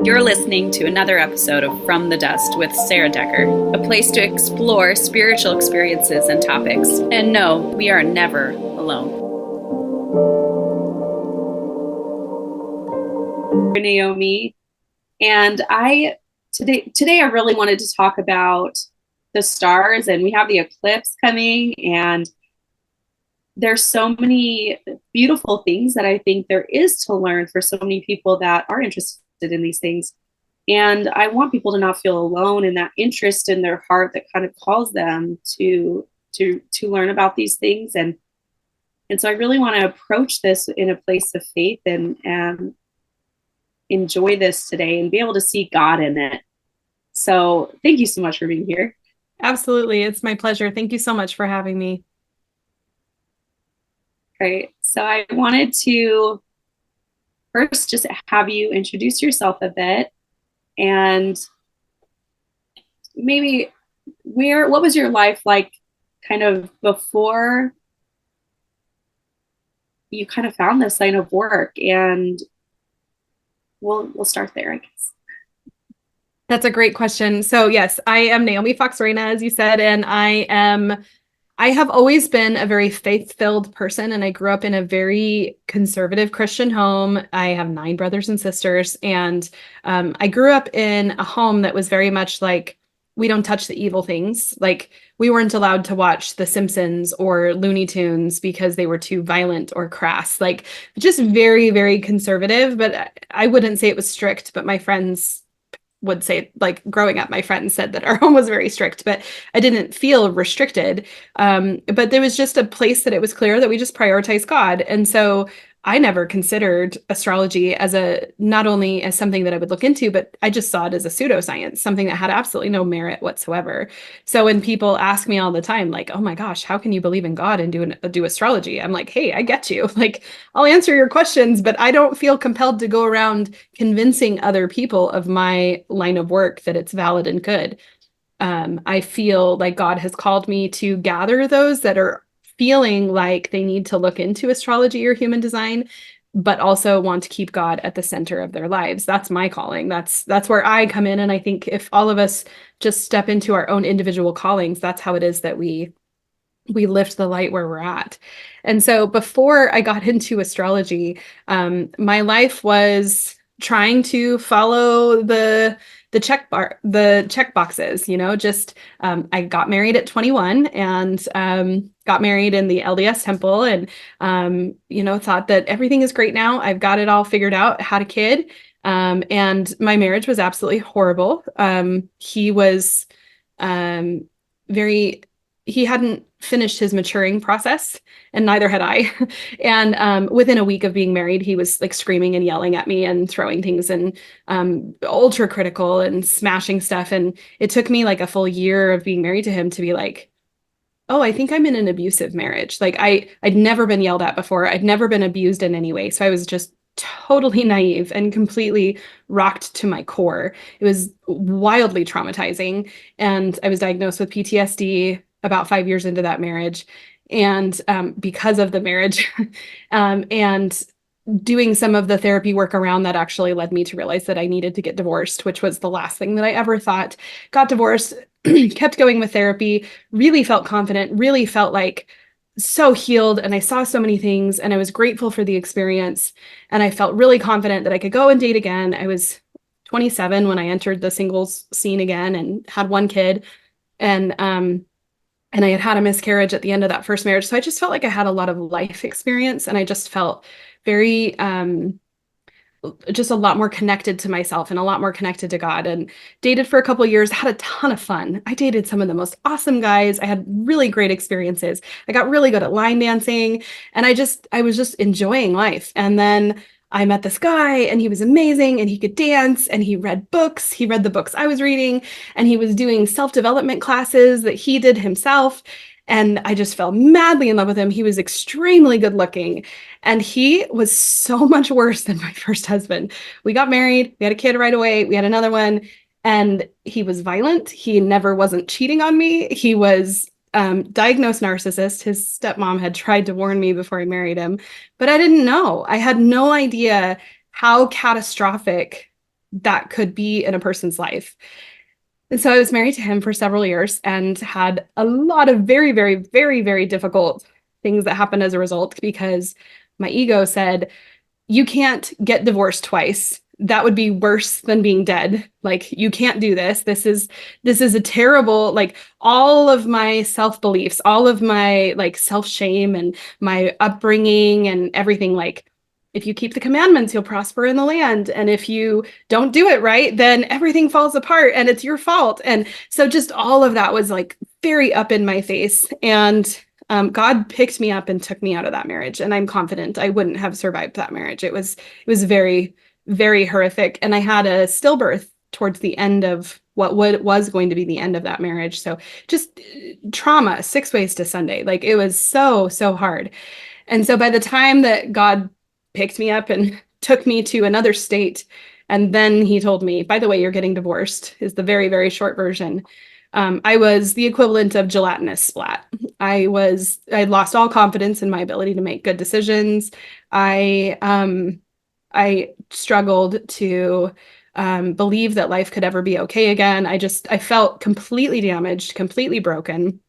You're listening to another episode of From the Dust with Sara Decker, a place to explore spiritual experiences and topics. And no, we are never alone. Naomi, and today I really wanted to talk about the stars, and we have the eclipse coming, and there's so many beautiful things that I think there is to learn for so many people that are interested in these things. And I want people to not feel alone in that interest in their heart that kind of calls them to learn about these things. And so I really want to approach this in a place of faith and enjoy this today and be able to see God in it. So thank you so much for being here. Absolutely. It's my pleasure. Thank you so much for having me. Great. So I wanted to first just have you introduce yourself a bit, and maybe what was your life like kind of before you kind of found this line of work? And we'll start there, I guess. That's a great question. So yes, I am Naomi Fox Reina, as you said, and I have always been a very faith-filled person, and I grew up in a very conservative Christian home. I have 9 brothers and sisters, and I grew up in a home that was very much like, we don't touch the evil things. Like, we weren't allowed to watch The Simpsons or Looney Tunes because they were too violent or crass. Like, just very, very conservative, but I wouldn't say it was strict, but my friends would say, like, growing up, my friends said that our home was very strict, but I didn't feel restricted. But there was just a place that it was clear that we just prioritize God. And so I never considered astrology as not only as something that I would look into, but I just saw it as a pseudoscience, something that had absolutely no merit whatsoever. So when people ask me all the time, like, oh my gosh, how can you believe in God and do astrology? I'm like, hey, I get you. Like, I'll answer your questions, but I don't feel compelled to go around convincing other people of my line of work that it's valid and good. I feel like God has called me to gather those that are feeling like they need to look into astrology or human design, but also want to keep God at the center of their lives. That's my calling. That's where I come in. And I think if all of us just step into our own individual callings, that's how it is that we lift the light where we're at. And so before I got into astrology, my life was trying to follow the check boxes, just I got married at 21 and got married in the LDS temple, and thought that everything is great now. I've got it all figured out, had a kid. And my marriage was absolutely horrible. He was he hadn't finished his maturing process, and neither had I. And within a week of being married, he was like screaming and yelling at me and throwing things and ultra critical and smashing stuff. And it took me like a full year of being married to him to be like, oh, I think I'm in an abusive marriage. Like, I'd never been yelled at before. I'd never been abused in any way. So I was just totally naive and completely rocked to my core. It was wildly traumatizing. And I was diagnosed with PTSD about 5 years into that marriage. And because of the marriage and doing some of the therapy work around that actually led me to realize that I needed to get divorced, which was the last thing that I ever thought. Got divorced, kept going with therapy, really felt confident, really felt like so healed. And I saw so many things, and I was grateful for the experience. And I felt really confident that I could go and date again. I was 27 when I entered the singles scene again and had 1 kid. And I had a miscarriage at the end of that first marriage. So I just felt like I had a lot of life experience, and I just felt very, just a lot more connected to myself and a lot more connected to God, and dated for a couple of years, had a ton of fun. I dated some of the most awesome guys. I had really great experiences. I got really good at line dancing, and I was just enjoying life. And then I met this guy, and he was amazing, and he could dance, and he read books. He read the books I was reading, and he was doing self-development classes that he did himself. And I just fell madly in love with him. He was extremely good looking, and he was so much worse than my first husband. We got married, we had a kid right away, we had another one, and he was violent. He never wasn't cheating on me. He was diagnosed narcissist. His stepmom had tried to warn me before I married him, but I didn't know. I had no idea how catastrophic that could be in a person's life. And so I was married to him for several years and had a lot of very, very, very, very difficult things that happened as a result, because my ego said, you can't get divorced twice. That would be worse than being dead. Like, you can't do this. This is a terrible, like, all of my self-beliefs, all of my like self-shame and my upbringing and everything, like, if you keep the commandments, you'll prosper in the land. And if you don't do it right, then everything falls apart and it's your fault. And so just all of that was like very up in my face. And God picked me up and took me out of that marriage. And I'm confident I wouldn't have survived that marriage. It was very, very horrific. And I had a stillbirth towards the end of what was going to be the end of that marriage. So just trauma, 6 ways to Sunday. Like, it was so, so hard. And so by the time that God picked me up and took me to another state, and then he told me, by the way, you're getting divorced, is the very, very short version. I was the equivalent of gelatinous splat. I lost all confidence in my ability to make good decisions. I struggled to believe that life could ever be okay again. I felt completely damaged, completely broken.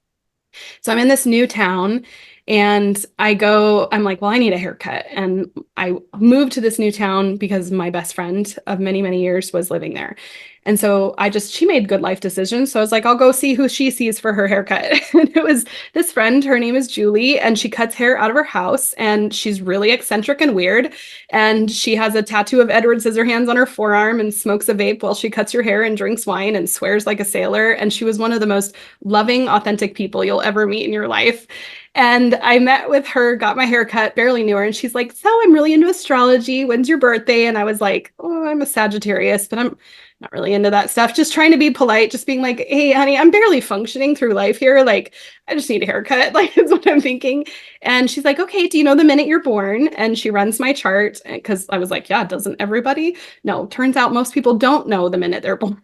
So I'm in this new town and I'm like, well, I need a haircut. And I moved to this new town because my best friend of many, many years was living there. And so she made good life decisions. So I was like, I'll go see who she sees for her haircut. And it was this friend, her name is Julie, and she cuts hair out of her house, and she's really eccentric and weird. And she has a tattoo of Edward Scissorhands on her forearm and smokes a vape while she cuts your hair and drinks wine and swears like a sailor. And she was one of the most loving, authentic people you'll ever meet in your life. And I met with her, got my hair cut, barely knew her. And she's like, so I'm really into astrology. When's your birthday? And I was like, oh, I'm a Sagittarius, but I'm not really into that stuff. Just trying to be polite, just being like, hey, honey, I'm barely functioning through life here. Like, I just need a haircut. Like, is what I'm thinking. And she's like, okay, do you know the minute you're born? And she runs my chart, because I was like, yeah, doesn't everybody? No, turns out most people don't know the minute they're born.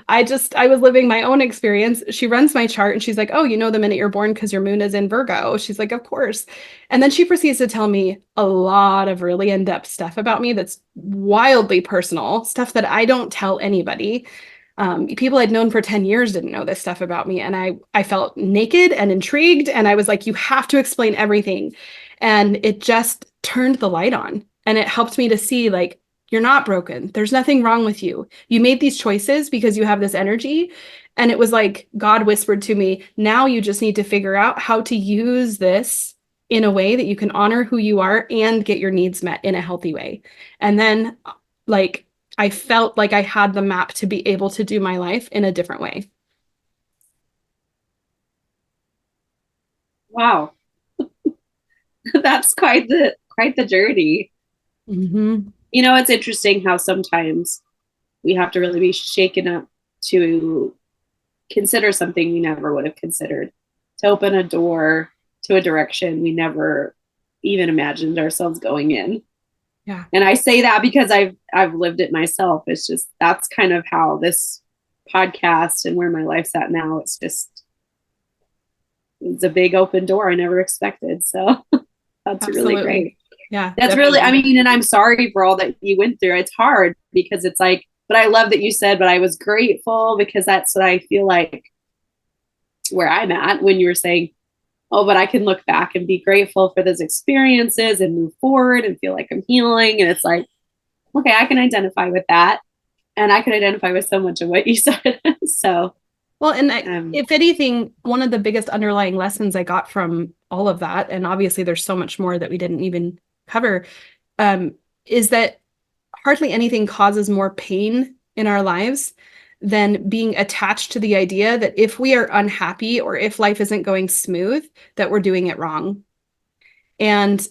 I was living my own experience. She runs my chart and she's like, oh, you know the minute you're born because your moon is in Virgo. She's like, of course. And then she proceeds to tell me a lot of really in-depth stuff about me that's wildly personal, stuff that I don't tell anybody. People I'd known for 10 years didn't know this stuff about me. And I felt naked and intrigued. And I was like, you have to explain everything. And it just turned the light on. And it helped me to see, like, you're not broken. There's nothing wrong with you. You made these choices because you have this energy. And it was like God whispered to me, now you just need to figure out how to use this in a way that you can honor who you are and get your needs met in a healthy way. And then, like, I felt like I had the map to be able to do my life in a different way. Wow. That's quite the journey. Mm-hmm. You know, it's interesting how sometimes we have to really be shaken up to consider something we never would have considered, to open a door to a direction we never even imagined ourselves going in. Yeah. And I say that because I've lived it myself. It's just, that's kind of how this podcast and where my life's at now, it's a big open door I never expected. So that's Absolutely. really great. Yeah. That's definitely. really, I mean, and I'm sorry for all that you went through. It's hard because it's like, but I love that you said, but I was grateful, because that's what I feel like where I'm at when you were saying, oh, but I can look back and be grateful for those experiences and move forward and feel like I'm healing. And it's like, okay, I can identify with that. And I can identify with so much of what you said. So, well, and if anything, one of the biggest underlying lessons I got from all of that, and obviously there's so much more that we didn't even cover, is that hardly anything causes more pain in our lives than being attached to the idea that if we are unhappy or if life isn't going smooth, that we're doing it wrong. And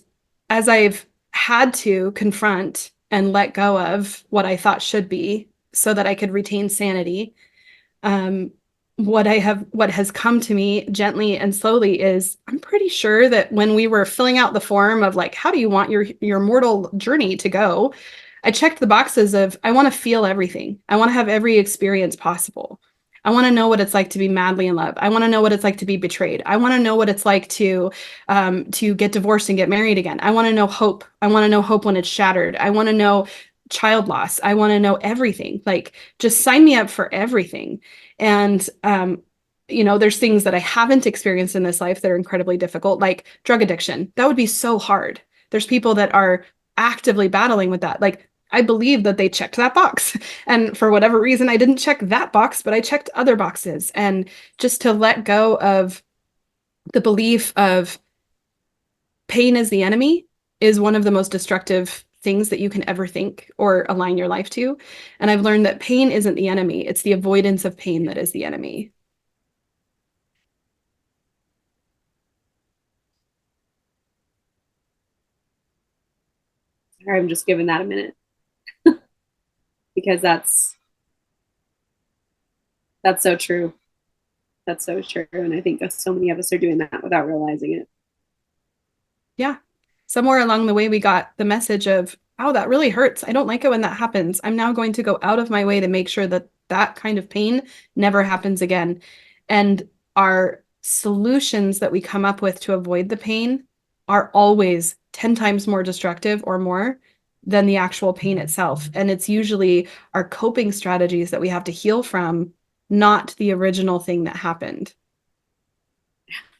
as I've had to confront and let go of what I thought should be so that I could retain sanity, what has come to me gently and slowly is, I'm pretty sure that when we were filling out the form of like, how do you want your mortal journey to go? I checked the boxes of, I want to feel everything. I want to have every experience possible. I want to know what it's like to be madly in love. I want to know what it's like to be betrayed. I want to know what it's like to get divorced and get married again. I want to know hope. I want to know hope when it's shattered. I want to know child loss. I want to know everything. Like, just sign me up for everything. And, there's things that I haven't experienced in this life that are incredibly difficult, like drug addiction. That would be so hard. There's people that are actively battling with that. Like, I believe that they checked that box. And for whatever reason, I didn't check that box, but I checked other boxes. And just to let go of the belief of pain is the enemy is one of the most destructive things that you can ever think or align your life to. And I've learned that pain isn't the enemy, it's the avoidance of pain that is the enemy. Sorry, I'm just giving that a minute because that's so true. That's so true. And I think that so many of us are doing that without realizing it. Yeah. Somewhere along the way, we got the message of, oh, that really hurts. I don't like it when that happens. I'm now going to go out of my way to make sure that that kind of pain never happens again. And our solutions that we come up with to avoid the pain are always 10 times more destructive or more than the actual pain itself. And it's usually our coping strategies that we have to heal from, not the original thing that happened.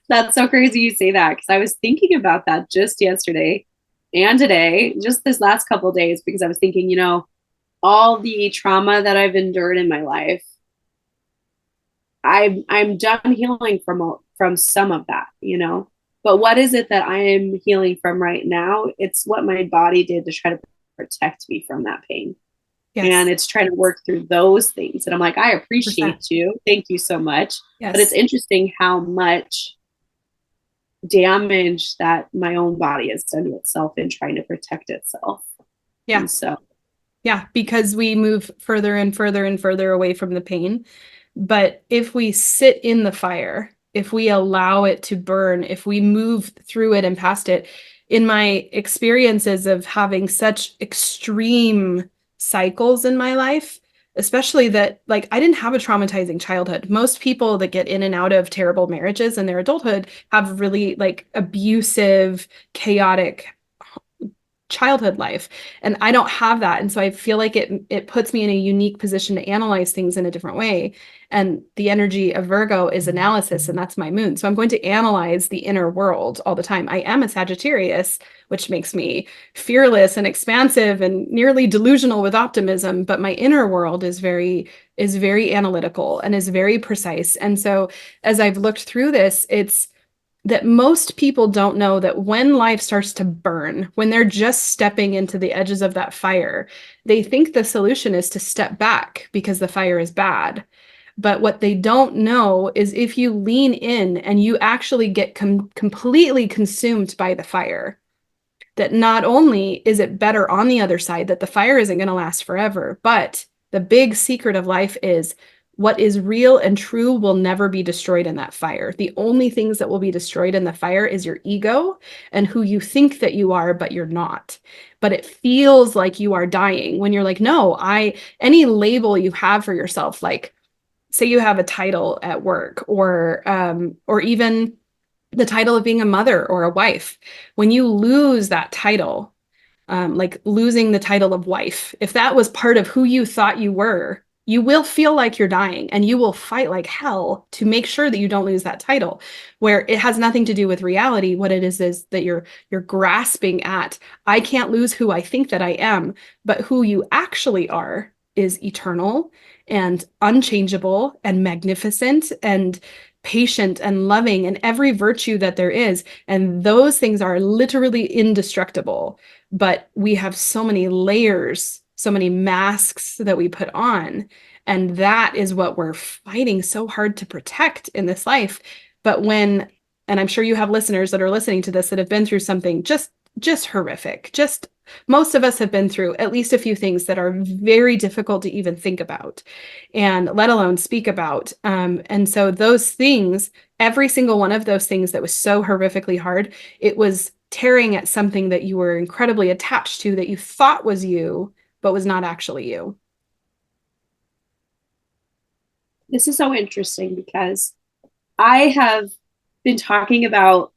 That's so crazy you say that because I was thinking about that just yesterday and today, just this last couple of days, because I was thinking, all the trauma that I've endured in my life, I'm done healing from some of that. But what is it that I am healing from right now? It's what my body did to try to protect me from that pain. Yes. And it's trying to work through those things. And I'm like, I appreciate 100%. you. Thank you so much. Yes. But it's interesting how much damage that my own body has done to itself in trying to protect itself. Yeah. And so, yeah, because we move further and further and further away from the pain. But if we sit in the fire, if we allow it to burn, if we move through it and past it, in my experiences of having such extreme cycles in my life, especially that, like, I didn't have a traumatizing childhood. Most people that get in and out of terrible marriages in their adulthood have really, like, abusive, chaotic childhood life, and I don't have that. And so I feel like it puts me in a unique position to analyze things in a different way. And the energy of Virgo is analysis, and that's my moon. So I'm going to analyze the inner world all the time. I am a Sagittarius, which makes me fearless and expansive and nearly delusional with optimism, but my inner world is very analytical and is very precise. And so as I've looked through this, it's that most people don't know that when life starts to burn, when they're just stepping into the edges of that fire, they think the solution is to step back because the fire is bad. But what they don't know is if you lean in and you actually get completely consumed by the fire, that not only is it better on the other side, that the fire isn't going to last forever, but the big secret of life is what is real and true will never be destroyed in that fire. The only things that will be destroyed in the fire is your ego and who you think that you are, but you're not. But it feels like you are dying when you're like, no, any label you have for yourself, like say you have a title at work or even the title of being a mother or a wife. When you lose that title, like losing the title of wife, if that was part of who you thought you were, you will feel like you're dying and you will fight like hell to make sure that you don't lose that title, where it has nothing to do with reality. What it is that you're grasping at, I can't lose who I think that I am, but who you actually are is eternal and unchangeable and magnificent and patient and loving and every virtue that there is. And those things are literally indestructible. But we have so many layers, so many masks that we put on. And that is what we're fighting so hard to protect in this life. But and I'm sure you have listeners that are listening to this that have been through something just horrific. Just most of us have been through at least a few things that are very difficult to even think about and let alone speak about. And so those things, every single one of those things that was so horrifically hard, it was tearing at something that you were incredibly attached to that you thought was you, but was not actually you. this is so interesting because I have been talking about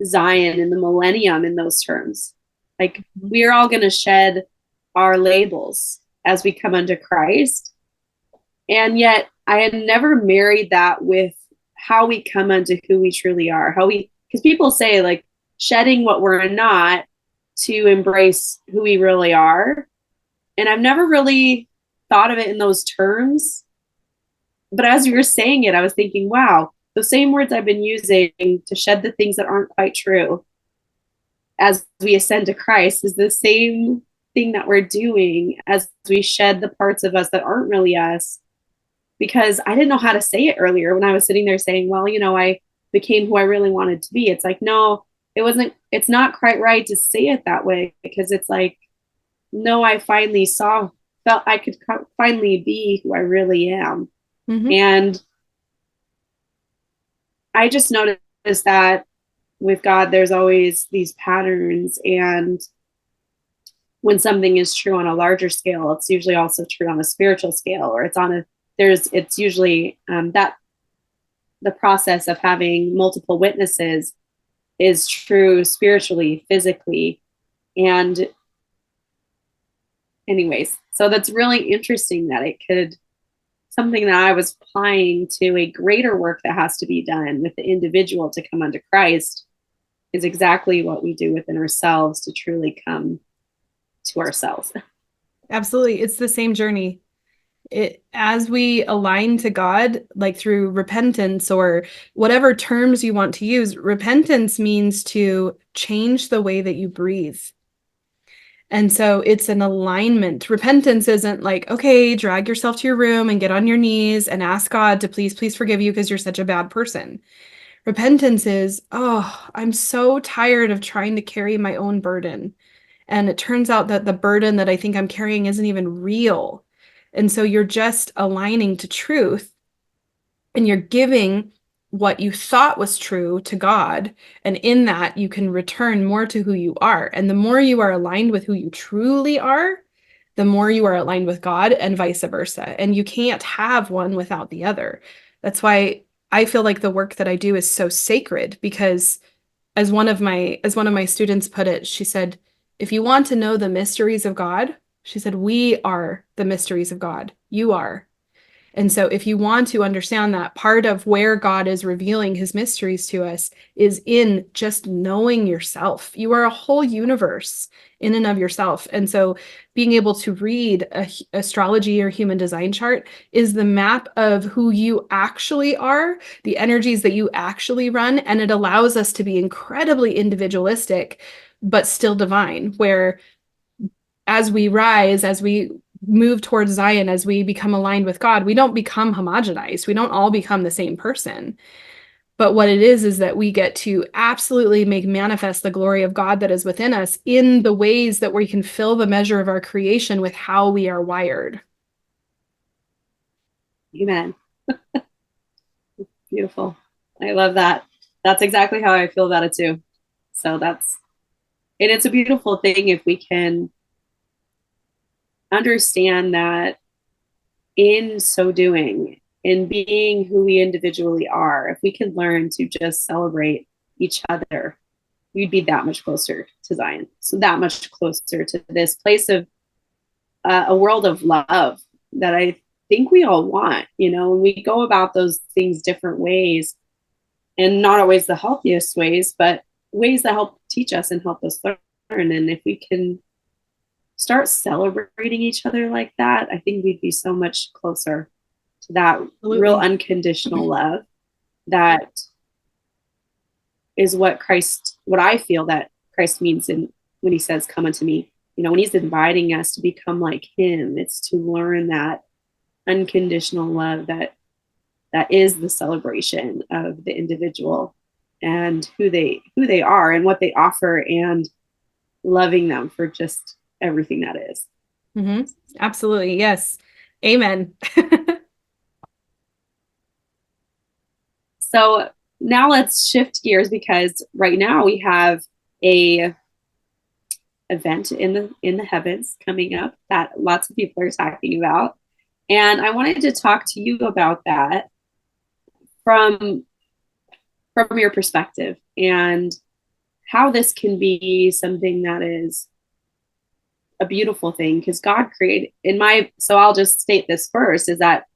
Zion and the millennium in those terms. Like, we're all going to shed our labels as we come unto Christ. And yet I had never married that with how we come unto who we truly are, because people say like shedding what we're not to embrace who we really are. And I've never really thought of it in those terms. But as you were saying it, I was thinking, wow, the same words I've been using to shed the things that aren't quite true as we ascend to Christ is the same thing that we're doing as we shed the parts of us that aren't really us. Because I didn't know how to say it earlier when I was sitting there saying, well, I became who I really wanted to be. It's like, no, it's not quite right to say it that way, because it's like, no, I finally felt I could finally be who I really am. Mm-hmm. And I just noticed that with God, there's always these patterns. And when something is true on a larger scale, it's usually also true on a spiritual scale, or it's usually that the process of having multiple witnesses is true spiritually, physically. And anyways, so that's really interesting that something that I was applying to a greater work that has to be done with the individual to come unto Christ is exactly what we do within ourselves to truly come to ourselves. Absolutely. It's the same journey. As we align to God, like through repentance or whatever terms you want to use, repentance means to change the way that you breathe. And so it's an alignment. Repentance isn't like, okay, drag yourself to your room and get on your knees and ask God to please forgive you because you're such a bad person. Repentance is, oh, I'm so tired of trying to carry my own burden. And it turns out that the burden that I think I'm carrying isn't even real. And so you're just aligning to truth, and you're giving what you thought was true to God. And in that, you can return more to who you are. And the more you are aligned with who you truly are, the more you are aligned with God, and vice versa. And you can't have one without the other. That's why I feel like the work that I do is so sacred, because as one of my students put it, she said, if you want to know the mysteries of God, she said, we are the mysteries of God. You are. And so if you want to understand that, part of where God is revealing his mysteries to us is in just knowing yourself. You are a whole universe in and of yourself. And so being able to read a astrology or human design chart is the map of who you actually are, the energies that you actually run. And it allows us to be incredibly individualistic, but still divine, where as we rise, as we move towards Zion, as we become aligned with God, we don't become homogenized. We don't all become the same person. But what it is that we get to absolutely make manifest the glory of God that is within us in the ways that we can fill the measure of our creation with how we are wired. Amen. Beautiful. I love that. That's exactly how I feel about it too. So and it's a beautiful thing if we can understand that in so doing, in being who we individually are, if we can learn to just celebrate each other, we'd be that much closer to Zion. So that much closer to this place of a world of love that I think we all want. And we go about those things different ways, and not always the healthiest ways, but ways that help teach us and help us learn. And if we can start celebrating each other like that, I think we'd be so much closer to that Absolutely. Real unconditional love that is what I feel that Christ means when he says, come unto me. When he's inviting us to become like him, it's to learn that unconditional love that is the celebration of the individual and who they are and what they offer, and loving them for just everything that is. Mm-hmm. Absolutely. Yes. Amen. So now let's shift gears, because right now we have a event in the heavens coming up that lots of people are talking about. And I wanted to talk to you about that from your perspective, and how this can be something that is a beautiful thing because God created so I'll just state this first is that,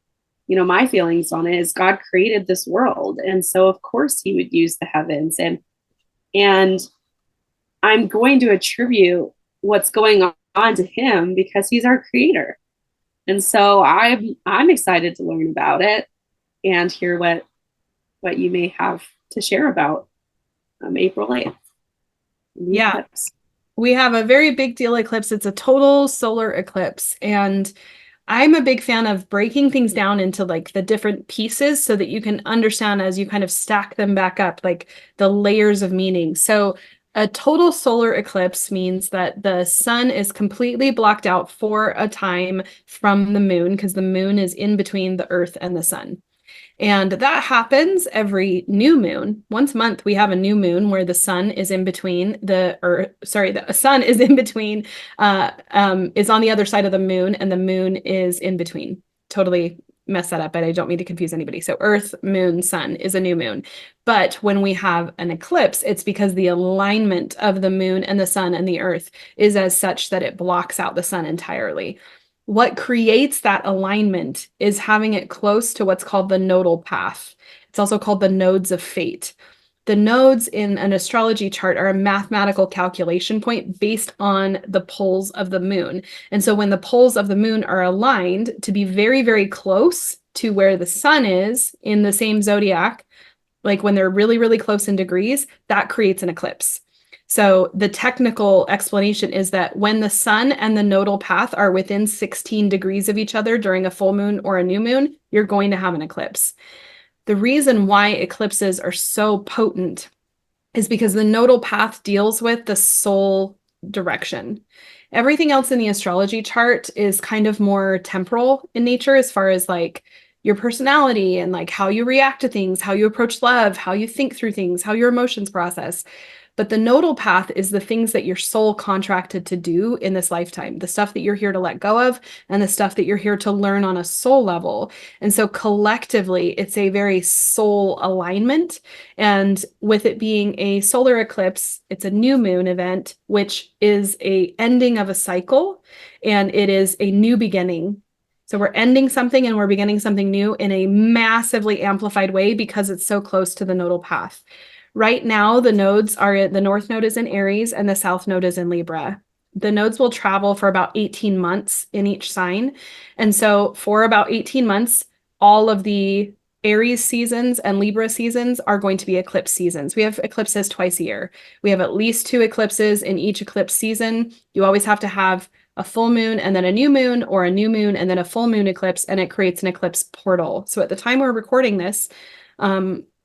my feelings on it is God created this world. And so of course he would use the heavens and I'm going to attribute what's going on to him because he's our creator. And so I'm excited to learn about it and hear what you may have to share about April 8th. Yeah. Eclipse. We have a very big deal eclipse. It's a total solar eclipse. And I'm a big fan of breaking things down into like the different pieces so that you can understand as you kind of stack them back up, like the layers of meaning. So a total solar eclipse means that the sun is completely blocked out for a time from the moon because the moon is in between the earth and the sun. And that happens every new moon. Once a month, we have a new moon where the sun is in between the sun is in between, is on the other side of the moon, and the moon is in between. Totally mess that up, but I don't mean to confuse anybody. So Earth, moon, sun is a new moon. But when we have an eclipse, it's because the alignment of the moon and the sun and the earth is as such that it blocks out the sun entirely. What creates that alignment is having it close to what's called the nodal path. It's also called the nodes of fate. The nodes in an astrology chart are a mathematical calculation point based on the poles of the moon. And so when the poles of the moon are aligned to be very, very close to where the sun is in the same zodiac, like when they're really, really close in degrees, that creates an eclipse. So the technical explanation is that when the sun and the nodal path are within 16 degrees of each other during a full moon or a new moon, you're going to have an eclipse. The reason why eclipses are so potent is because the nodal path deals with the soul direction. Everything else in the astrology chart is kind of more temporal in nature as far as like your personality and like how you react to things, how you approach love, how you think through things, how your emotions process. But the nodal path is the things that your soul contracted to do in this lifetime, the stuff that you're here to let go of and the stuff that you're here to learn on a soul level. And so collectively, it's a very soul alignment. And with it being a solar eclipse, it's a new moon event, which is a ending of a cycle, and it is a new beginning. So we're ending something and we're beginning something new in a massively amplified way because it's so close to the nodal path. Right now, the north node is in Aries and the south node is in Libra. The nodes will travel for about 18 months in each sign. And so for about 18 months, all of the Aries seasons and Libra seasons are going to be eclipse seasons. We have eclipses twice a year. We have at least 2 eclipses in each eclipse season. You always have to have a full moon and then a new moon, or a new moon and then a full moon eclipse, and it creates an eclipse portal. So at the time we're recording this,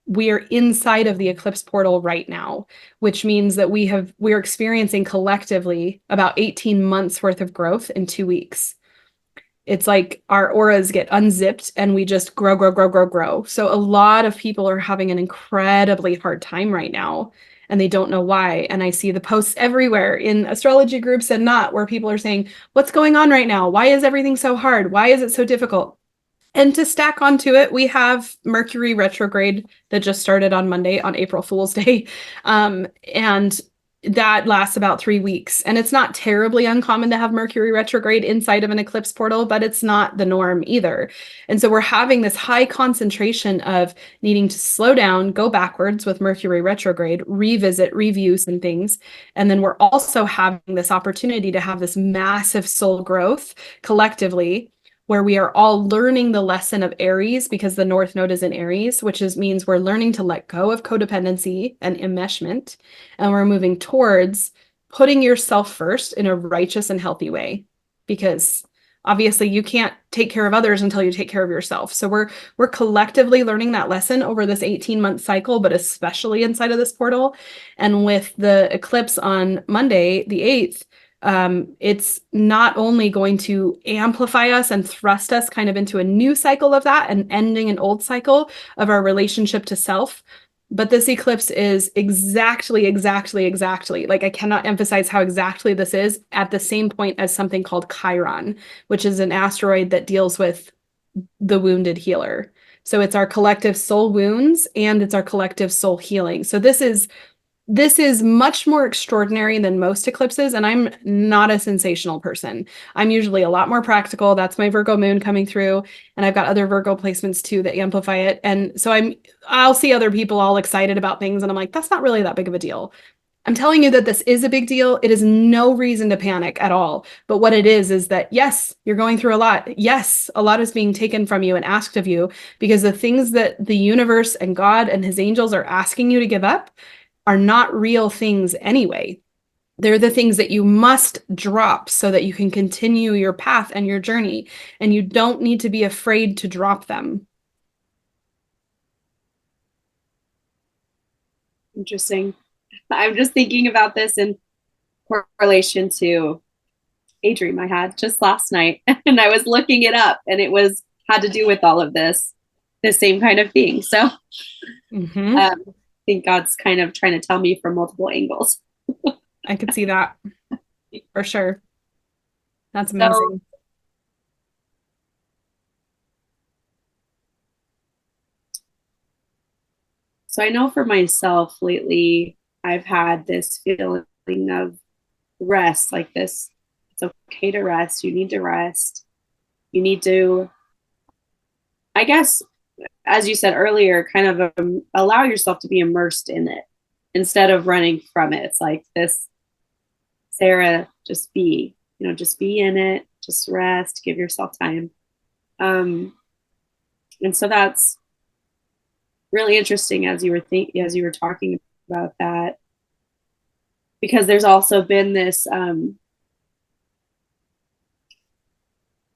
we are inside of the eclipse portal right now, which means that we're experiencing collectively about 18 months worth of growth in 2 weeks. It's like our auras get unzipped and we just grow, grow, grow, grow, grow. So a lot of people are having an incredibly hard time right now and they don't know why. And I see the posts everywhere in astrology groups and not, where people are saying, what's going on right now? Why is everything so hard? Why is it so difficult? And to stack onto it, we have Mercury retrograde that just started on Monday, on April Fool's Day. And that lasts about 3 weeks. And it's not terribly uncommon to have Mercury retrograde inside of an eclipse portal, but it's not the norm either. And so we're having this high concentration of needing to slow down, go backwards with Mercury retrograde, revisit, review some things. And then we're also having this opportunity to have this massive soul growth collectively, where we are all learning the lesson of Aries because the North Node is in Aries, which means we're learning to let go of codependency and enmeshment, and we're moving towards putting yourself first in a righteous and healthy way. Because obviously you can't take care of others until you take care of yourself. So we're collectively learning that lesson over this 18-month cycle, but especially inside of this portal. And with the eclipse on Monday, the 8th, it's not only going to amplify us and thrust us kind of into a new cycle of that and ending an old cycle of our relationship to self, but this eclipse is exactly, like I cannot emphasize how exactly this is at the same point as something called Chiron, which is an asteroid that deals with the wounded healer. So it's our collective soul wounds and it's our collective soul healing. So this is This is much more extraordinary than most eclipses, and I'm not a sensational person. I'm usually a lot more practical. That's my Virgo moon coming through, and I've got other Virgo placements too that amplify it. And so I'll see other people all excited about things, and I'm like, that's not really that big of a deal. I'm telling you that this is a big deal. It is no reason to panic at all. But what it is that yes, you're going through a lot. Yes, a lot is being taken from you and asked of you because the things that the universe and God and his angels are asking you to give up are not real things anyway. They're the things that you must drop so that you can continue your path and your journey. And you don't need to be afraid to drop them. Interesting. I'm just thinking about this in correlation to a dream I had just last night. And I was looking it up and it was had to do with all of this, the same kind of thing. So I think God's kind of trying to tell me from multiple angles. I could see that for sure. That's amazing. So I know for myself lately, I've had this feeling of rest, like this. It's okay to rest. You need to rest. You need to, I guess, as you said earlier, kind of allow yourself to be immersed in it instead of running from it. It's like this, Sara, just be, just be in it, just rest, give yourself time. And so that's really interesting as as you were talking about that, because there's also been this,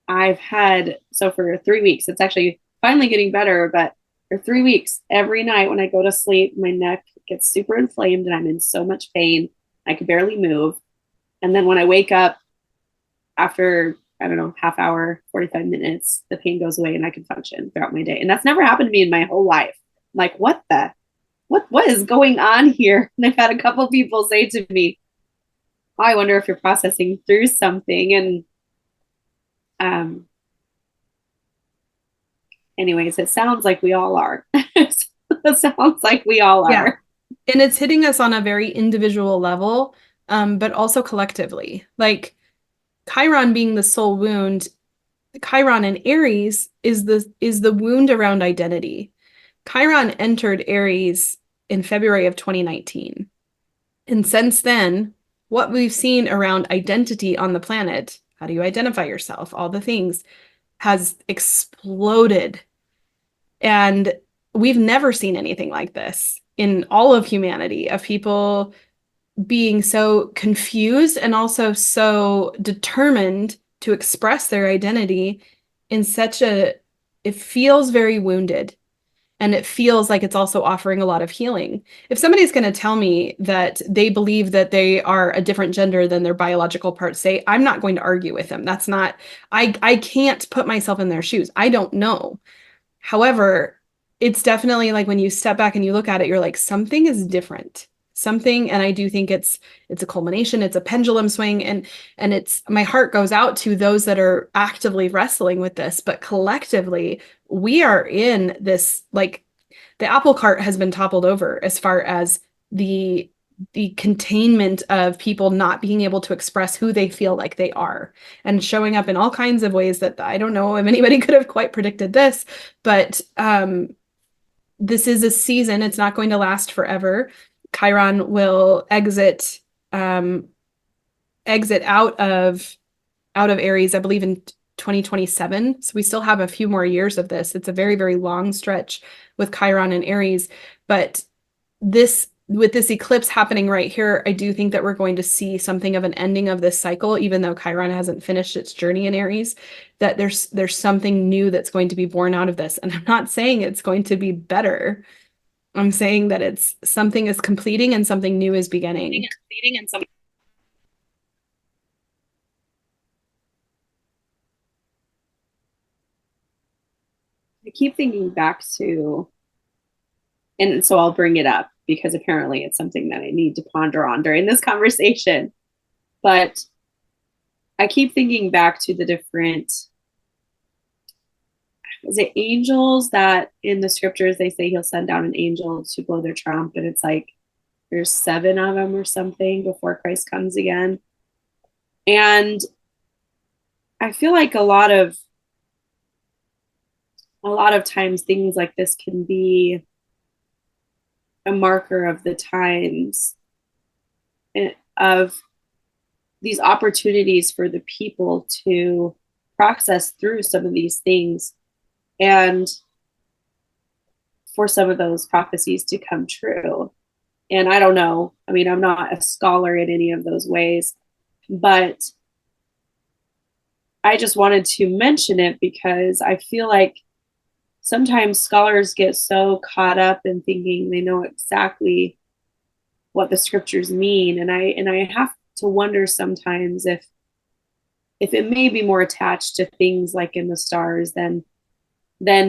I've had, so for 3 weeks, it's actually finally getting better, but for 3 weeks, every night when I go to sleep, my neck gets super inflamed and I'm in so much pain. I can barely move. And then when I wake up after, I don't know, half hour, 45 minutes, the pain goes away and I can function throughout my day. And that's never happened to me in my whole life. I'm like, what is going on here? And I've had a couple people say to me, oh, I wonder if you're processing through something. And anyways, it sounds like we all are. It sounds like we all are. Yeah. And it's hitting us on a very individual level, but also collectively. Like Chiron being the soul wound, Chiron in Aries is the wound around identity. Chiron entered Aries in February of 2019. And since then, what we've seen around identity on the planet, how do you identify yourself, all the things, has exploded. And we've never seen anything like this in all of humanity, of people being so confused and also so determined to express their identity in such a, it feels very wounded. And it feels like it's also offering a lot of healing. If somebody's going to tell me that they believe that they are a different gender than their biological parts say, I'm not going to argue with them. That's not, I can't put myself in their shoes. I don't know. However, it's definitely like when you step back and you look at it, you're like, something is different. Something, and I do think it's a culmination, it's a pendulum swing, and it's, my heart goes out to those that are actively wrestling with this, but collectively we are in this, like, the apple cart has been toppled over as far as the containment of people not being able to express who they feel like they are, and showing up in all kinds of ways that I don't know if anybody could have quite predicted this, but this is a season. It's not going to last forever. Chiron will exit out of Aries, I believe, in 2027. So we still have a few more years of this. It's a very, very long stretch with Chiron and Aries. But with this eclipse happening right here, I do think that we're going to see something of an ending of this cycle, even though Chiron hasn't finished its journey in Aries, that there's something new that's going to be born out of this. And I'm not saying it's going to be better. I'm saying that it's something is completing and something new is beginning. I keep thinking back to, and so I'll bring it up because apparently it's something that I need to ponder on during this conversation. But I keep thinking back to the different, is it angels that in the scriptures they say he'll send down an angel to blow their trump? And it's like, there's 7 of them or something before Christ comes again. And I feel like a lot of times things like this can be a marker of the times, of these opportunities for the people to process through some of these things and for some of those prophecies to come true. And I don't know, I mean, I'm not a scholar in any of those ways, but I just wanted to mention it because I feel like sometimes scholars get so caught up in thinking they know exactly what the scriptures mean, and I have to wonder sometimes if it may be more attached to things like in the stars than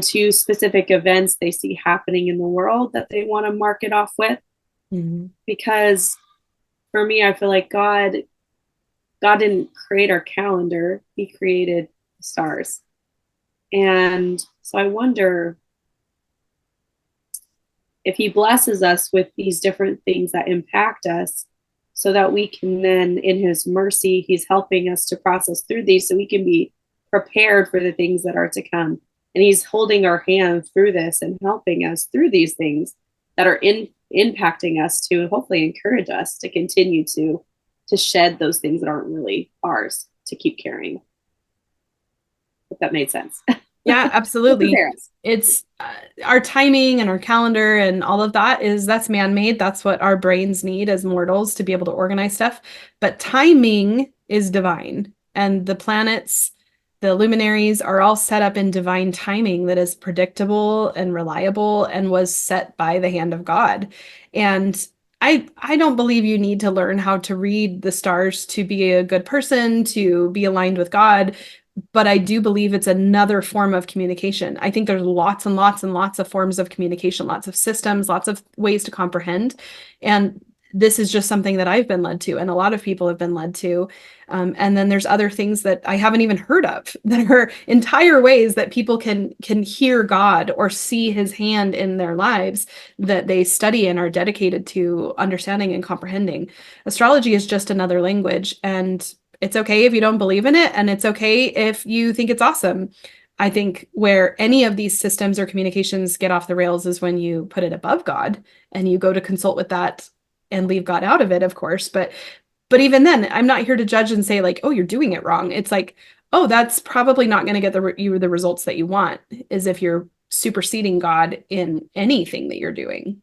to specific events they see happening in the world that they want to mark it off with. Mm-hmm. Because for me, I feel like God didn't create our calendar, he created the stars. And so I wonder if he blesses us with these different things that impact us so that we can then, in his mercy, he's helping us to process through these so we can be prepared for the things that are to come. And he's holding our hand through this and helping us through these things that are impacting us to hopefully encourage us to continue to shed those things that aren't really ours to keep carrying. If that made sense. Yeah, absolutely. It's our timing and our calendar and all of that that's man-made. That's what our brains need as mortals to be able to organize stuff. But timing is divine. And the planets, the luminaries are all set up in divine timing that is predictable and reliable and was set by the hand of God. And I don't believe you need to learn how to read the stars to be a good person, to be aligned with God. But I do believe it's another form of communication. I think there's lots and lots and lots of forms of communication, lots of systems, lots of ways to comprehend. And this is just something that I've been led to, and a lot of people have been led to. And then there's other things that I haven't even heard of that are entire ways that people can hear God or see his hand in their lives that they study and are dedicated to understanding and comprehending. Astrology is just another language, and it's okay if you don't believe in it, and it's okay if you think it's awesome. I think where any of these systems or communications get off the rails is when you put it above God and you go to consult with that and leave God out of it, of course. But even then, I'm not here to judge and say like, oh, you're doing it wrong. It's like, oh, that's probably not going to get the results that you want, is if you're superseding God in anything that you're doing.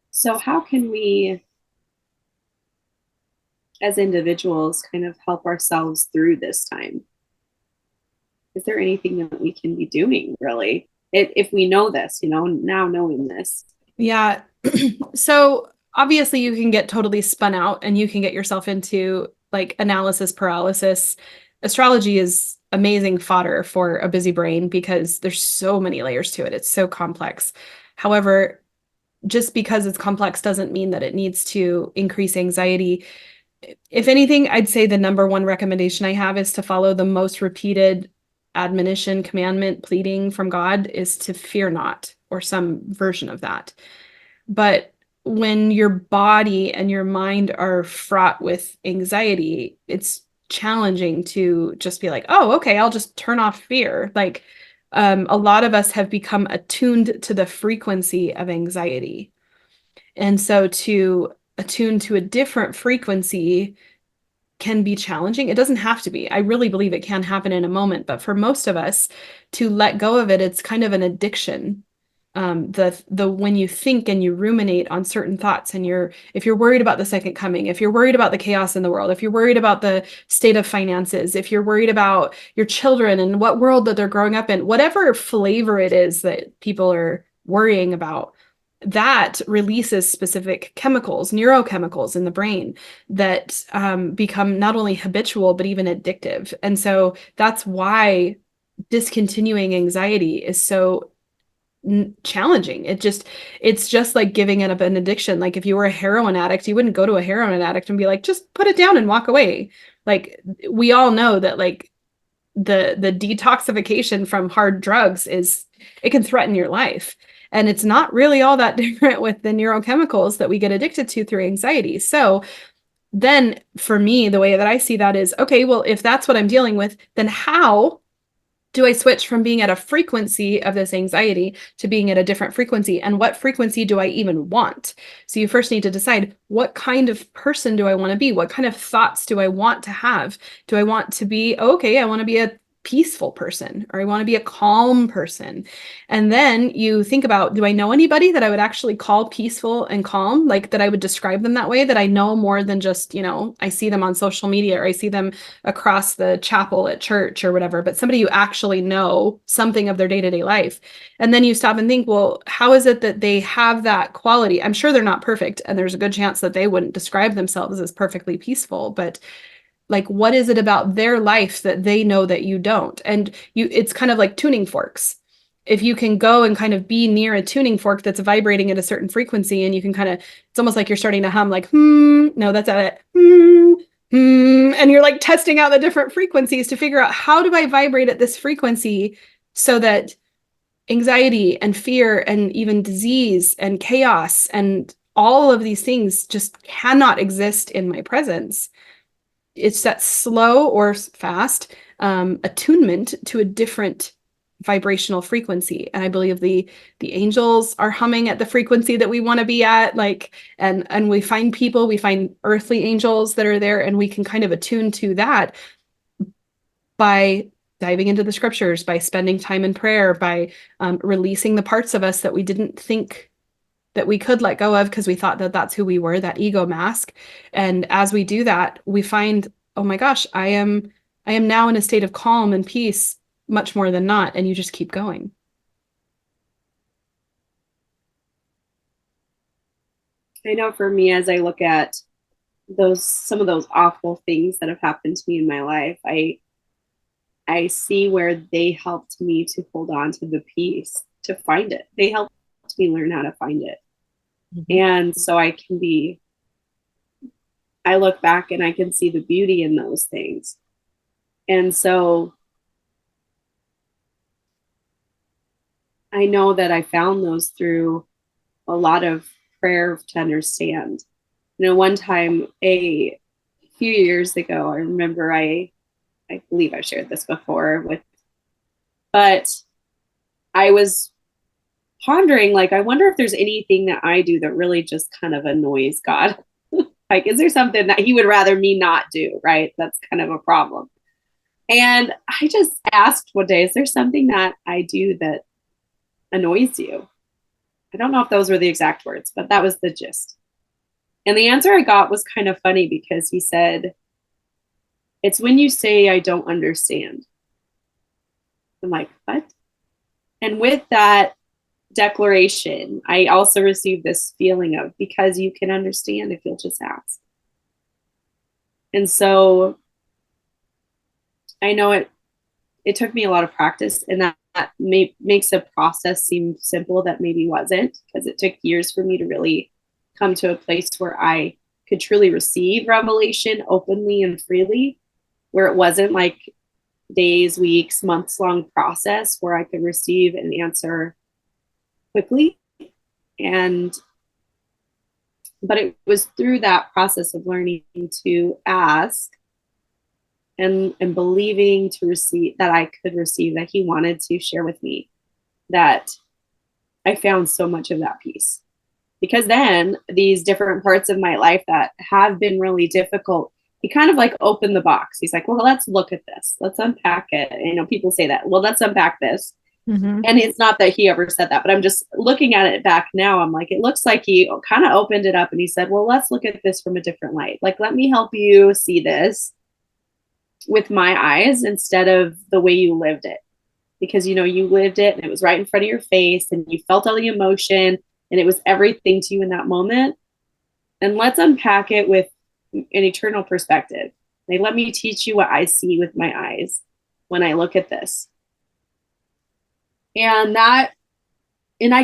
So how can we as individuals kind of help ourselves through this time? Is there anything that we can be doing really if we know this, now knowing this? Yeah. So obviously you can get totally spun out and you can get yourself into like analysis paralysis. Astrology is amazing fodder for a busy brain because there's so many layers to it. It's so complex. However, just because it's complex doesn't mean that it needs to increase anxiety. If anything, I'd say the number one recommendation I have is to follow the most repeated admonition, commandment, pleading from God is to fear not, or some version of that. But when your body and your mind are fraught with anxiety, it's challenging to just be like, oh, okay, I'll just turn off fear. Like, a lot of us have become attuned to the frequency of anxiety. And so to attune to a different frequency can be challenging. It doesn't have to be. I really believe it can happen in a moment, but for most of us to let go of it, it's kind of an addiction. The when you think and you ruminate on certain thoughts, and if you're worried about the second coming, if you're worried about the chaos in the world, if you're worried about the state of finances, if you're worried about your children and what world that they're growing up in, whatever flavor it is that people are worrying about, that releases specific chemicals, neurochemicals in the brain that become not only habitual, but even addictive. And so that's why discontinuing anxiety is so challenging. It's just like giving it up an addiction. Like if you were a heroin addict, you wouldn't go to a heroin addict and be like, just put it down and walk away. Like we all know that like the detoxification from hard drugs it can threaten your life. And it's not really all that different with the neurochemicals that we get addicted to through anxiety. So then for me, the way that I see that is, okay, well, if that's what I'm dealing with, then how do I switch from being at a frequency of this anxiety to being at a different frequency? And what frequency do I even want? So you first need to decide, what kind of person do I want to be? What kind of thoughts do I want to have? Do I want to be, okay, I want to be a peaceful person, or I want to be a calm person? And then you think about, do I know anybody that I would actually call peaceful and calm, like that I would describe them that way, that I know more than just, I see them on social media, or I see them across the chapel at church or whatever, but somebody you actually know something of their day-to-day life. And then you stop and think, well, how is it that they have that quality? I'm sure they're not perfect, and there's a good chance that they wouldn't describe themselves as perfectly peaceful, but like, what is it about their life that they know that you don't? And it's kind of like tuning forks. If you can go and kind of be near a tuning fork that's vibrating at a certain frequency, and you can kind of, it's almost like you're starting to hum, like, no, that's at it. And you're like testing out the different frequencies to figure out, how do I vibrate at this frequency so that anxiety and fear and even disease and chaos and all of these things just cannot exist in my presence. It's that slow or fast attunement to a different vibrational frequency. And I believe the angels are humming at the frequency that we want to be at, like, and we find earthly angels that are there, and we can kind of attune to that by diving into the scriptures, by spending time in prayer, by releasing the parts of us that we didn't think that we could let go of because we thought that that's who we were, that ego mask. And as we do that, we find, oh my gosh, I am now in a state of calm and peace much more than not. And you just keep going. I know for me, as I look at some of those awful things that have happened to me in my life, I see where they helped me to hold on to the peace, to find it. They helped me learn how to find it. And so I look back and I can see the beauty in those things. And so I know that I found those through a lot of prayer to understand. One time a few years ago, I remember I believe I've shared this before but I was pondering, like, I wonder if there's anything that I do that really just kind of annoys God. Like, is there something that he would rather me not do? Right. That's kind of a problem. And I just asked one day, is there something that I do that annoys you? I don't know if those were the exact words, but that was the gist. And the answer I got was kind of funny, because he said, it's when you say I don't understand. I'm like, what? And with that declaration, I also received this feeling of, because you can understand if you'll just ask. And so I know it took me a lot of practice, and that makes a process seem simple that maybe wasn't, because it took years for me to really come to a place where I could truly receive revelation openly and freely, where it wasn't like days, weeks, months long process where I could receive an answer quickly. But it was through that process of learning to ask and believing to receive, that I could receive, that he wanted to share with me, that I found so much of that peace. Because then these different parts of my life that have been really difficult, he kind of like opened the box. He's like, well, let's look at this. Let's unpack it. People say that, well, let's unpack this. Mm-hmm. And it's not that he ever said that, but I'm just looking at it back now. I'm like, it looks like he kind of opened it up and he said, well, let's look at this from a different light. Like, let me help you see this with my eyes instead of the way you lived it. Because, you lived it and it was right in front of your face and you felt all the emotion and it was everything to you in that moment. And let's unpack it with an eternal perspective. Like, let me teach you what I see with my eyes when I look at this. And I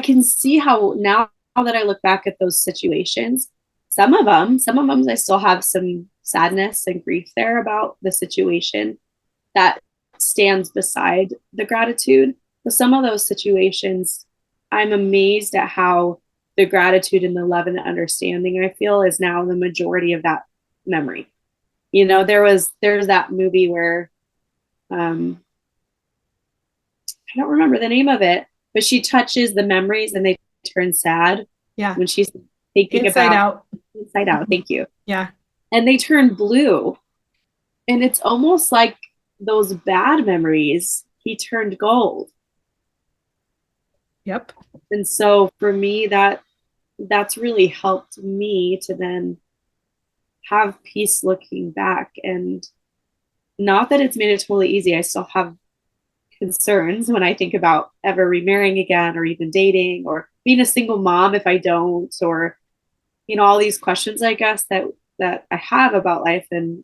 can see how now that I look back at those situations, some of them, I still have some sadness and grief there about the situation that stands beside the gratitude. But some of those situations, I'm amazed at how the gratitude and the love and the understanding I feel is now the majority of that memory. You know, there's that movie where I don't remember the name of it, but she touches the memories and they turn sad. Yeah. When she's thinking Inside about Out. Inside Out. Thank you. Yeah. And they turn blue. And it's almost like those bad memories, he turned gold. Yep. And so for me, that's really helped me to then have peace looking back. And not that it's made it totally easy. I still have concerns when I think about ever remarrying again, or even dating, or being a single mom if I don't, or, you know, all these questions, I guess, that I have about life. And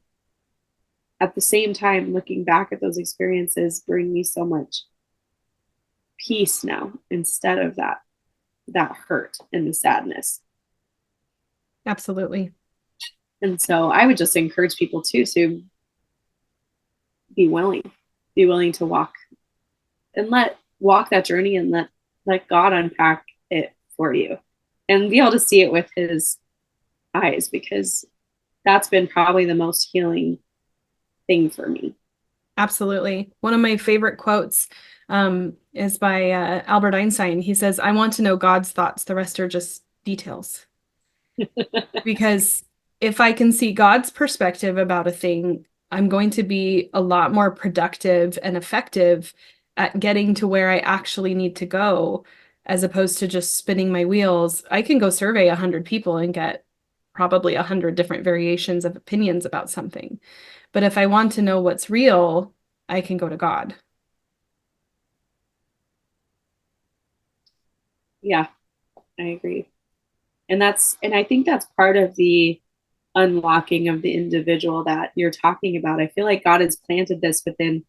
at the same time, looking back at those experiences bring me so much peace now, instead of that hurt and the sadness. Absolutely. And so I would just encourage people too to be willing to walk that journey, and let God unpack it for you, and be able to see it with his eyes, because that's been probably the most healing thing for me. Absolutely. One of my favorite quotes is by Albert Einstein. He says, "I want to know God's thoughts. The rest are just details." Because if I can see God's perspective about a thing, I'm going to be a lot more productive and effective at getting to where I actually need to go, as opposed to just spinning my wheels. I can go survey 100 people and get probably 100 different variations of opinions about something. But if I want to know what's real, I can go to God. Yeah, I agree. And I think that's part of the unlocking of the individual that you're talking about. I feel like God has planted this within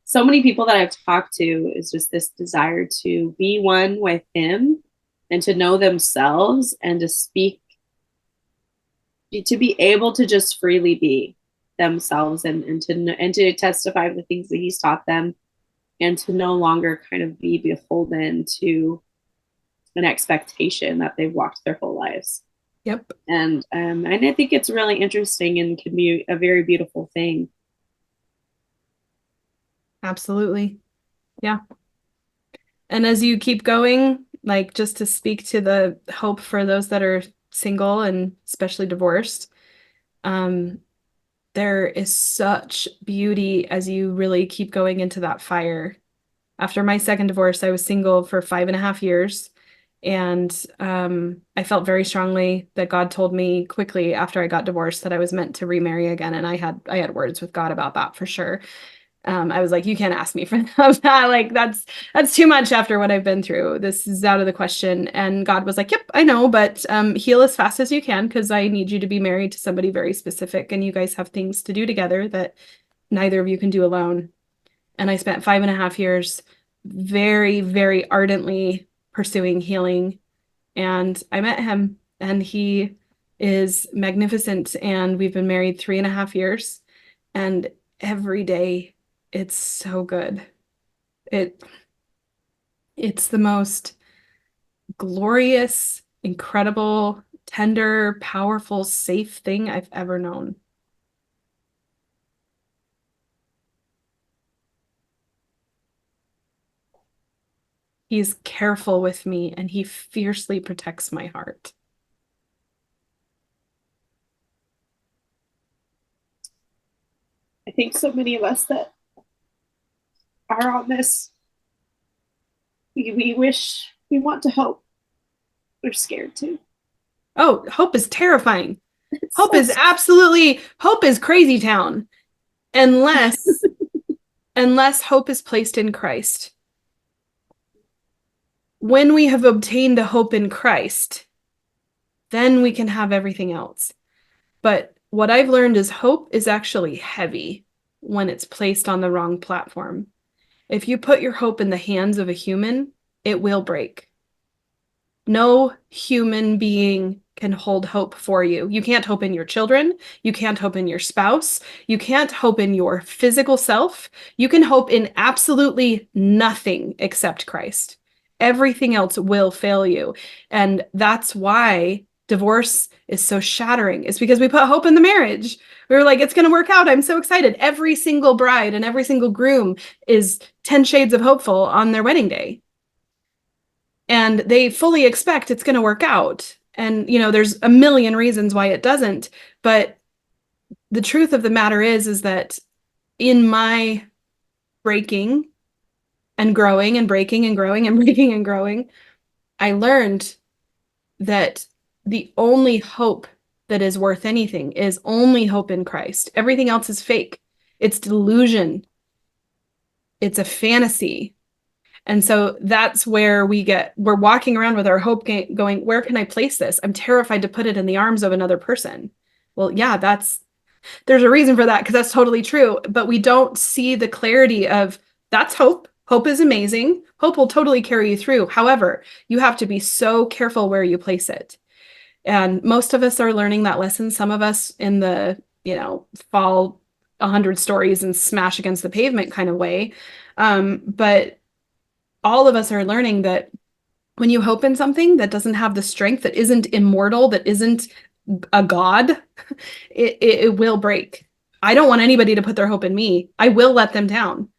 so many people that I've talked to, is just this desire to be one with him, and to know themselves, and to be able to just freely be themselves, and to testify the things that he's taught them, and to no longer kind of be beholden to an expectation that they've walked their whole lives. Yep. And I think it's really interesting and can be a very beautiful thing. Absolutely. Yeah. And as you keep going, like, just to speak to the hope for those that are single and especially divorced, there is such beauty as you really keep going into that fire. After my second divorce, I was single for 5.5 years. And I felt very strongly that God told me quickly after I got divorced that I was meant to remarry again. And I had words with God about that for sure. I was like, you can't ask me for that. Like, that's too much after what I've been through. This is out of the question. And God was like, yep, I know, but heal as fast as you can, because I need you to be married to somebody very specific, and you guys have things to do together that neither of you can do alone. And I spent 5.5 years very, very ardently pursuing healing. And I met him, and he is magnificent. And we've been married 3.5 years. And every day, it's so good. It's the most glorious, incredible, tender, powerful, safe thing I've ever known. He's careful with me, and he fiercely protects my heart. I think so many of us that are on this, we wish, we want to hope. We're scared too. Oh, hope is terrifying. Hope So is crazy town. Unless hope is placed in Christ. When we have obtained a hope in Christ, then we can have everything else. But what I've learned is hope is actually heavy when it's placed on the wrong platform. If you put your hope in the hands of a human, it will break. No human being can hold hope for you. You can't hope in your children. You can't hope in your spouse. You can't hope in your physical self. You can hope in absolutely nothing except Christ. Everything else will fail you. And that's why divorce is so shattering. It's because we put hope in the marriage. We were like, it's going to work out. I'm so excited. Every single bride and every single groom is 10 shades of hopeful on their wedding day. And they fully expect it's going to work out. And, there's a million reasons why it doesn't. But the truth of the matter is that in my breaking and growing and breaking and growing and breaking and growing, I learned that the only hope that is worth anything is only hope in Christ. Everything else is fake. It's delusion. It's a fantasy. And so that's where we're walking around with our hope going, where can I place this? I'm terrified to put it in the arms of another person. Well, yeah, there's a reason for that, because that's totally true. But we don't see the clarity of that's hope. Hope is amazing. Hope will totally carry you through. However, you have to be so careful where you place it. And most of us are learning that lesson. Some of us in the, fall 100 stories and smash against the pavement kind of way. But all of us are learning that when you hope in something that doesn't have the strength, that isn't immortal, that isn't a god, it will break. I don't want anybody to put their hope in me. I will let them down.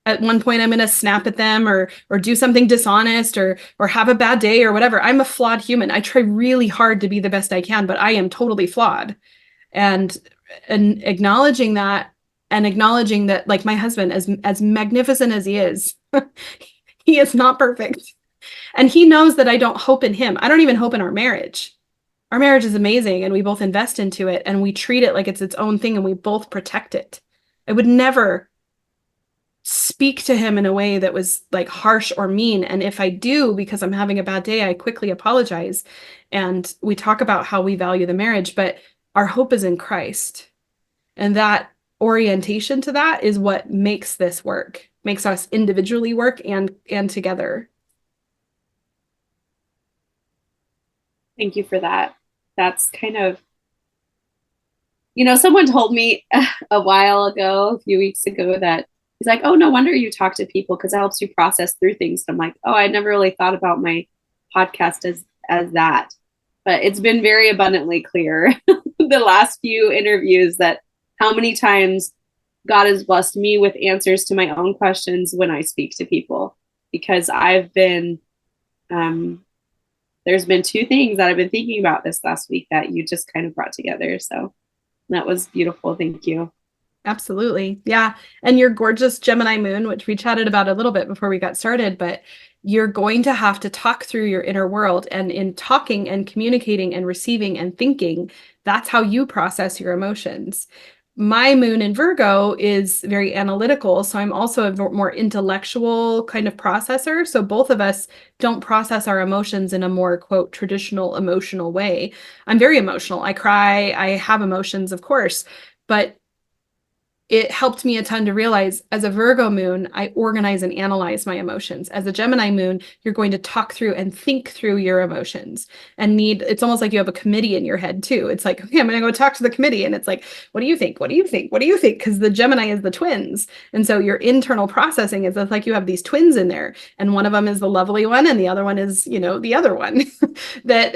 At one point, I'm going to snap at them or do something dishonest or have a bad day or whatever. I'm a flawed human. I try really hard to be the best I can, but I am totally flawed. And acknowledging that, and acknowledging that, like my husband, as magnificent as he is, he is not perfect. And he knows that I don't hope in him. I don't even hope in our marriage. Our marriage is amazing, and we both invest into it, and we treat it like it's its own thing, and we both protect it. I would never speak to him in a way that was like harsh or mean. And if I do, because I'm having a bad day, I quickly apologize. And we talk about how we value the marriage, but our hope is in Christ. And that orientation to that is what makes this work, makes us individually work and together. Thank you for that. That's kind of, someone told me a while ago, a few weeks ago, that he's like, oh, no wonder you talk to people, because it helps you process through things. And I'm like, oh, I never really thought about my podcast as that. But it's been very abundantly clear the last few interviews that how many times God has blessed me with answers to my own questions when I speak to people, because I've been, there's been two things that I've been thinking about this last week that you just kind of brought together. So that was beautiful. Thank you. Absolutely. Yeah. And your gorgeous Gemini moon, which we chatted about a little bit before we got started, but you're going to have to talk through your inner world. And in talking and communicating and receiving and thinking, that's how you process your emotions. My moon in Virgo is very analytical, so I'm also a more intellectual kind of processor. So both of us don't process our emotions in a more, quote, traditional emotional way. I'm very emotional. I cry. I have emotions, of course, but it helped me a ton to realize, as a Virgo moon, I organize and analyze my emotions. As a Gemini moon, you're going to talk through and think through your emotions and it's almost like you have a committee in your head too. It's like, okay, I'm going to go talk to the committee. And it's like, what do you think? What do you think? What do you think? Because the Gemini is the twins. And so your internal processing is like you have these twins in there, and one of them is the lovely one, and the other one is, the other one that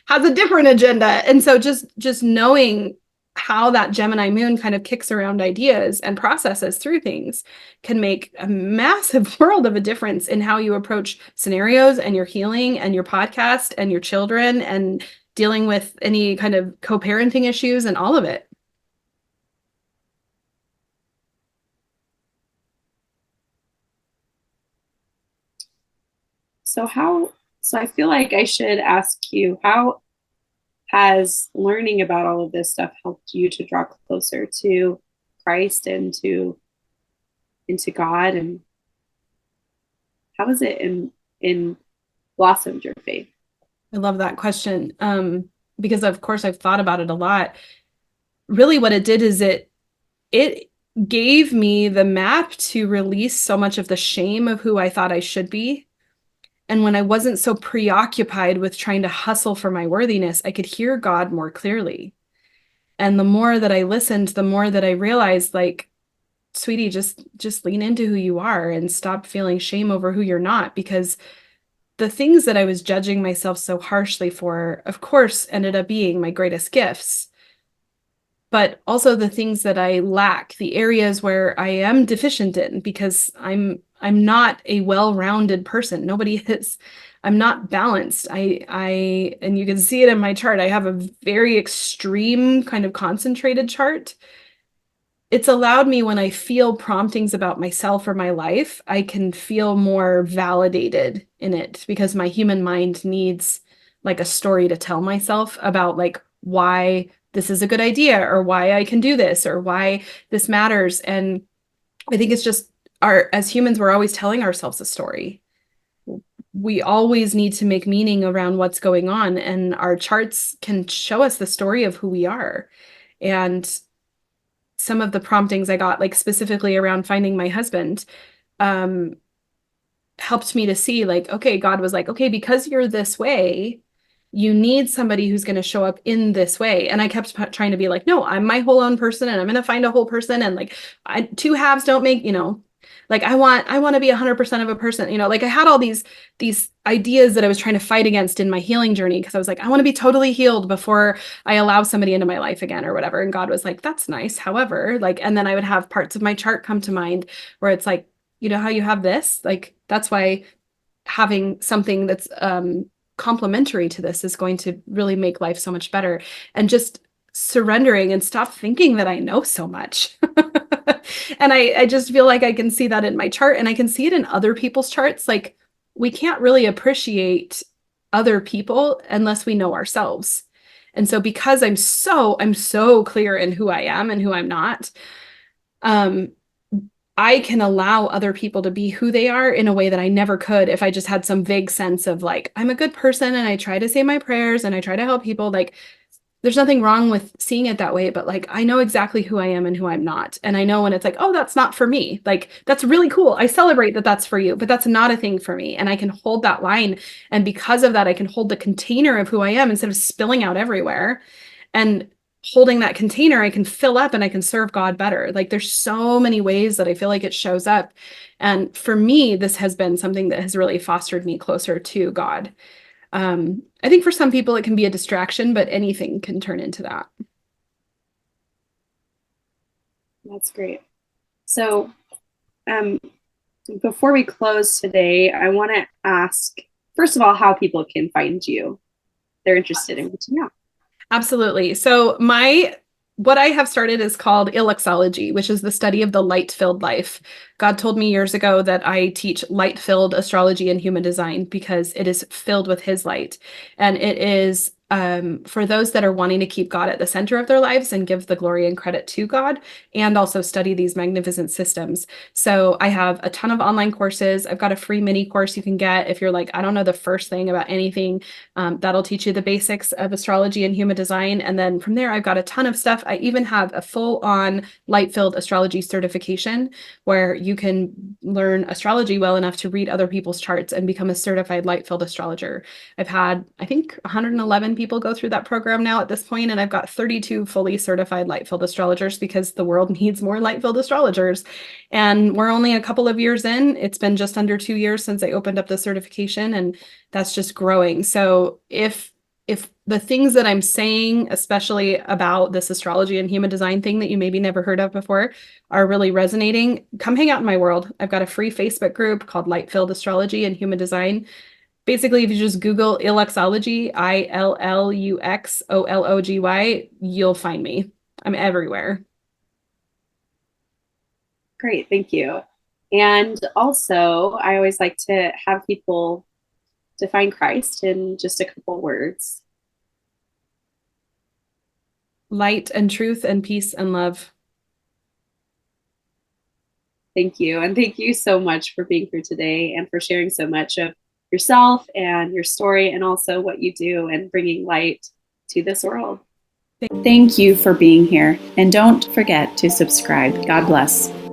has a different agenda. And so just knowing how that Gemini moon kind of kicks around ideas and processes through things can make a massive world of a difference in how you approach scenarios and your healing and your podcast and your children and dealing with any kind of co-parenting issues and all of it. So I feel like I should ask you, how has learning about all of this stuff helped you to draw closer to Christ and into God? And how has it in blossomed your faith? I love that question. Because of course I've thought about it a lot. Really what it did is it gave me the map to release so much of the shame of who I thought I should be, And when I wasn't so preoccupied with trying to hustle for my worthiness, I could hear God more clearly. And the more that I listened, the more that I realized, like, sweetie, just lean into who you are and stop feeling shame over who you're not, because the things that I was judging myself so harshly for, of course, ended up being my greatest gifts. But also the things that I lack, the areas where I am deficient in, because I'm not a well-rounded person. Nobody is. I'm not balanced. And you can see it in my chart. I have a very extreme kind of concentrated chart. It's allowed me, when I feel promptings about myself or my life, I can feel more validated in it, because my human mind needs like a story to tell myself about like why this is a good idea, or why I can do this, or why this matters. And I think it's just as humans, we're always telling ourselves a story. We always need to make meaning around what's going on, and our charts can show us the story of who we are. And some of the promptings I got, like specifically around finding my husband, helped me to see, like, okay, God was like, okay, because you're this way, you need somebody who's going to show up in this way. And I kept trying to be like, no, I'm my whole own person, and I'm going to find a whole person. And like, two halves don't make, like I want to be 100% of a person, like I had all these ideas that I was trying to fight against in my healing journey, because I was like, I want to be totally healed before I allow somebody into my life again or whatever. And God was like, that's nice. However, like, and then I would have parts of my chart come to mind where it's like, you know how you have this? Like, that's why having something that's complementary to this is going to really make life so much better. And just surrendering and stop thinking that I know so much. And I just feel like I can see that in my chart, and I can see it in other people's charts. Like, we can't really appreciate other people unless we know ourselves. And so because I'm so clear in who I am and who I'm not, I can allow other people to be who they are in a way that I never could if I just had some vague sense of like, I'm a good person and I try to say my prayers and I try to help people. Like, there's nothing wrong with seeing it that way, but like, I know exactly who I am and who I'm not. And I know when it's like, oh, that's not for me. Like, that's really cool. I celebrate that that's for you, but that's not a thing for me. And I can hold that line. And because of that, I can hold the container of who I am instead of spilling out everywhere. And holding that container, I can fill up and I can serve God better. Like, there's so many ways that I feel like it shows up. And for me, this has been something that has really fostered me closer to God. I think for some people it can be a distraction, but anything can turn into that. That's great. So, before we close today, I want to ask, first of all, how people can find you. They're interested in what to know. Absolutely. So what I have started is called Illuxology, which is the study of the light-filled life. God told me years ago that I teach light-filled astrology and human design because it is filled with his light. And it is for those that are wanting to keep God at the center of their lives and give the glory and credit to God, and also study these magnificent systems. So I have a ton of online courses. I've got a free mini course you can get if you're like, I don't know the first thing about anything. That'll teach you the basics of astrology and human design. And then from there, I've got a ton of stuff. I even have a full-on light-filled astrology certification where you can learn astrology well enough to read other people's charts and become a certified light-filled astrologer. I've had, I think, 111 people go through that program now at this point, and I've got 32 fully certified light-filled astrologers because the world needs more light-filled astrologers. And we're only a couple of years in. It's been just under 2 years since I opened up the certification, and that's just growing. So if the things that I'm saying, especially about this astrology and human design thing that you maybe never heard of before, are really resonating, come hang out in my world. I've got a free Facebook group called Light Filled Astrology and Human Design. Basically, if you just Google Illuxology, Illuxology, you'll find me. I'm everywhere. Great, thank you. And also, I always like to have people define Christ in just a couple words. Light and truth and peace and love. Thank you. And thank you so much for being here today and for sharing so much of yourself and your story, and also what you do and bringing light to this world. Thank you for being here. And don't forget to subscribe. God bless.